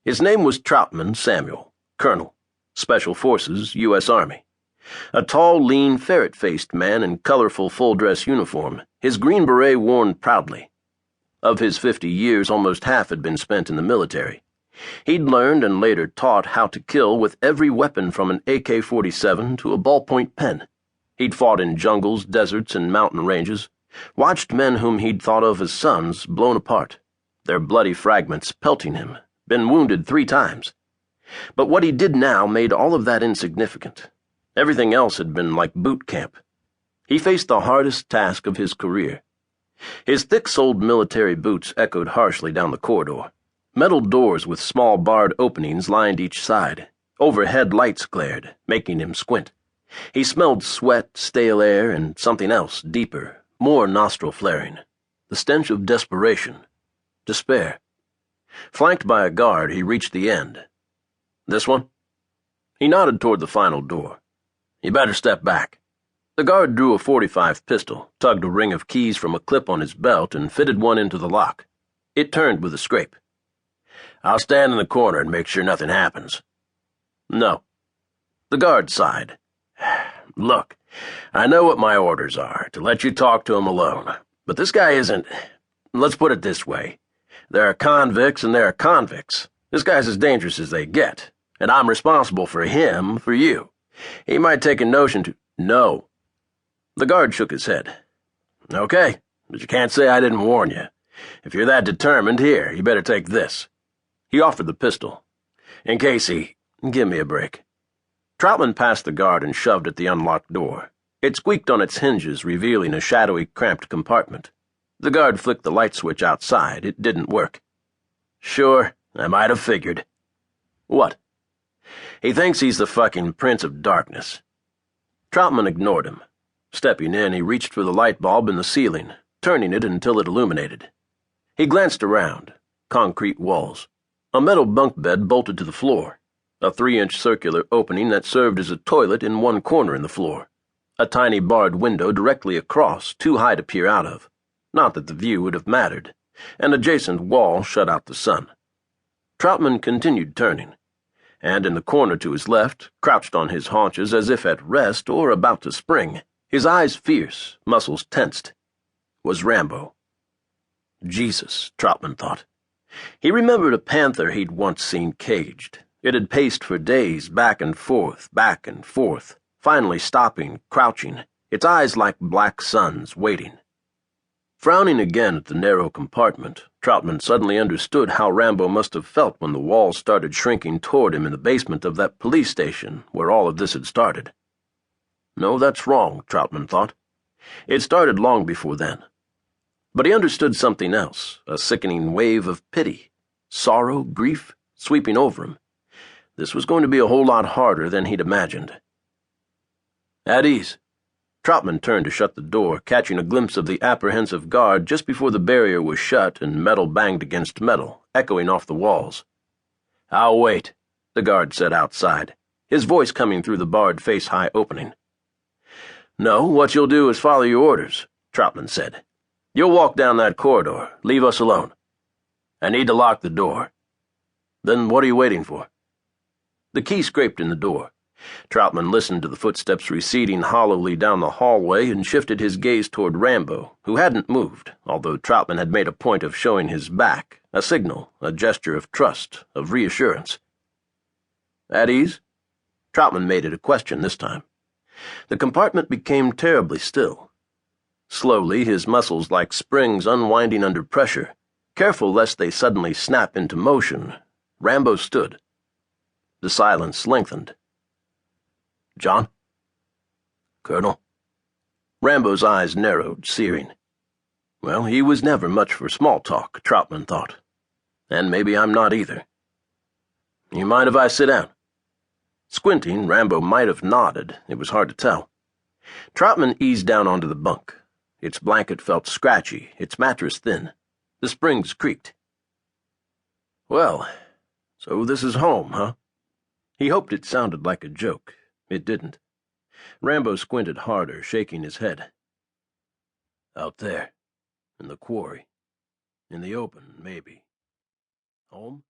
His name was Trautman Samuel, Colonel, Special Forces, U.S. Army. A tall, lean, ferret-faced man in colorful full-dress uniform, his green beret worn proudly. Of his 50 years, almost half had been spent in the military. He'd learned and later taught how to kill with every weapon from an AK-47 to a ballpoint pen. He'd fought in jungles, deserts, and mountain ranges, watched men whom he'd thought of as sons blown apart, their bloody fragments pelting him, been wounded 3 times. But what he did now made all of that insignificant. Everything else had been like boot camp. He faced the hardest task of his career. His thick-soled military boots echoed harshly down the corridor. Metal doors with small barred openings lined each side. Overhead lights glared, making him squint. He smelled sweat, stale air, and something else deeper, more nostril-flaring. The stench of desperation. Despair. Flanked by a guard, he reached the end. This one? He nodded toward the final door. You better step back. The guard drew a .45 pistol, tugged a ring of keys from a clip on his belt, and fitted one into the lock. It turned with a scrape. I'll stand in the corner and make sure nothing happens. No. The guard sighed. Look, I know what my orders are, to let you talk to him alone. But this guy isn't... Let's put it this way. There are convicts and there are convicts. This guy's as dangerous as they get, and I'm responsible for him, for you. He might take a notion to... No. The guard shook his head. Okay, but you can't say I didn't warn you. If you're that determined, here, you better take this. He offered the pistol. In case he... Give me a break. Trautman passed the guard and shoved at the unlocked door. It squeaked on its hinges, revealing a shadowy, cramped compartment. The guard flicked the light switch outside. It didn't work. Sure, I might have figured. What? He thinks he's the fucking Prince of Darkness. Trautman ignored him. Stepping in, he reached for the light bulb in the ceiling, turning it until it illuminated. He glanced around. Concrete walls. A metal bunk bed bolted to the floor. A 3-inch circular opening that served as a toilet in one corner in the floor. A tiny barred window directly across, too high to peer out of. Not that the view would have mattered. An adjacent wall shut out the sun. Trautman continued turning, and in the corner to his left, crouched on his haunches as if at rest or about to spring, his eyes fierce, muscles tensed, was Rambo. Jesus, Trautman thought. He remembered a panther he'd once seen caged. It had paced for days, back and forth, finally stopping, crouching, its eyes like black suns, waiting. Frowning again at the narrow compartment, Trautman suddenly understood how Rambo must have felt when the walls started shrinking toward him in the basement of that police station where all of this had started. No, that's wrong, Trautman thought. It started long before then. But he understood something else, a sickening wave of pity, sorrow, grief, sweeping over him. This was going to be a whole lot harder than he'd imagined. At ease. Trautman turned to shut the door, catching a glimpse of the apprehensive guard just before the barrier was shut and metal banged against metal, echoing off the walls. I'll wait, the guard said outside, his voice coming through the barred face-high opening. No, what you'll do is follow your orders, Trautman said. You'll walk down that corridor. Leave us alone. I need to lock the door. Then what are you waiting for? The key scraped in the door. Trautman listened to the footsteps receding hollowly down the hallway and shifted his gaze toward Rambo, who hadn't moved, although Trautman had made a point of showing his back, a signal, a gesture of trust, of reassurance. At ease? Trautman made it a question this time. The compartment became terribly still. Slowly, his muscles like springs unwinding under pressure, careful lest they suddenly snap into motion, Rambo stood. The silence lengthened. John? Colonel? Rambo's eyes narrowed, searing. Well, he was never much for small talk, Trautman thought. And maybe I'm not either. You mind if I sit down? Squinting, Rambo might have nodded. It was hard to tell. Trautman eased down onto the bunk. Its blanket felt scratchy, its mattress thin. The springs creaked. Well, so this is home, huh? He hoped it sounded like a joke. It didn't. Rambo squinted harder, shaking his head. Out there, in the quarry. In the open, maybe. Home?